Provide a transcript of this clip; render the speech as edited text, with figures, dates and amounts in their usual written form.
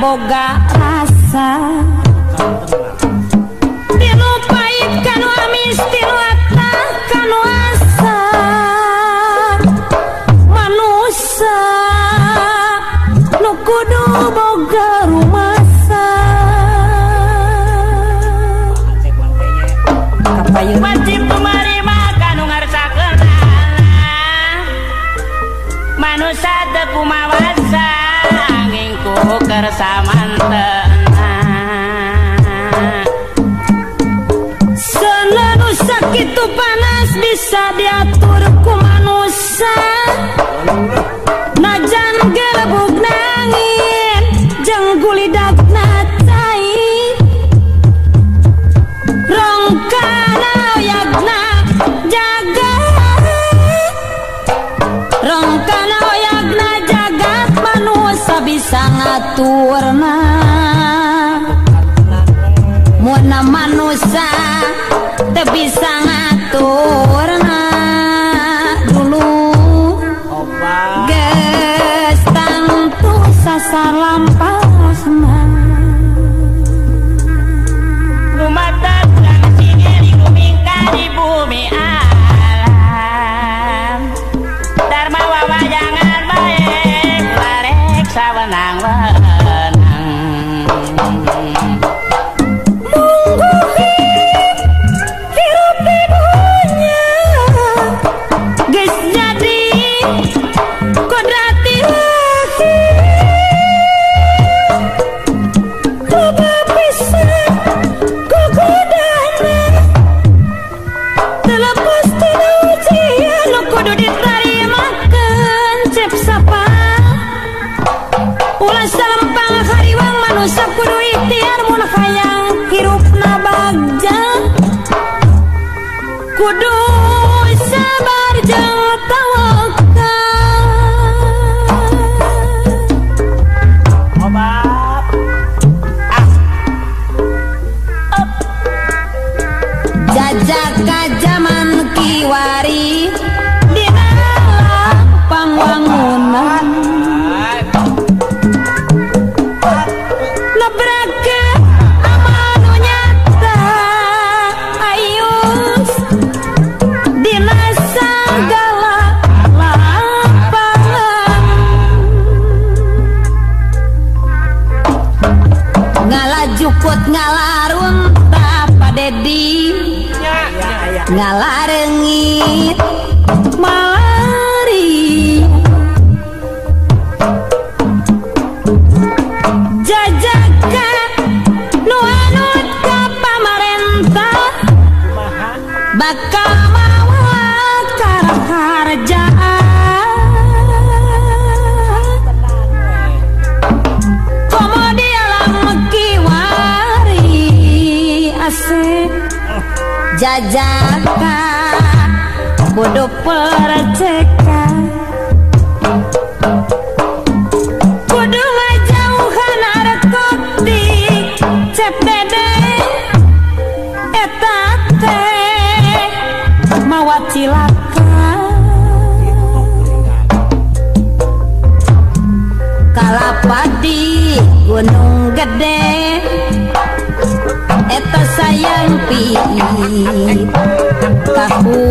boga rasa tilu pait kanu amis tilu atah kanu asa manusia nu kudu boga rumasa wajib kumarima kanu ngarsakeunana manusia teu kumawasa angin ku kersamantena selalu sakitu panas bisa diatur ku manusia najan gelebug nangin jeung gulidagna cai rongkana oyagna jaga rongkana oyagna jagat manusia bisa ngaturna mun manusia teu bisa ngaturna dulu geus tangtu sasar lampasna lumatar kang singir di bumi alam dharma wawayangan bae larek sawenang-wenang mungguhi hirup di dunya geus jadi kodrati ilahi loba pisan gogodana terlepas tina ujian nu kudu ditarimakeun cep sapa ulah salempang hariwang manusia kudu ikhtiar mun hayang hirupna bagja kudu sabar jeung tawakal obat jajak ka zaman kiwari dina pangwangunan nebrake amanu nyata ayus dina sagala lapangan ngalajukut ngalarun tapadedi ngalarengit malari jajaka nu anut ka pamarentah bakal mawa karharjaan komo di alam kiwari asik jajaka kudu percekan kudu ngajauhan narkotik cep dede eta teh mawa cilaka kalapadi gunung gede eta sayang pi kahu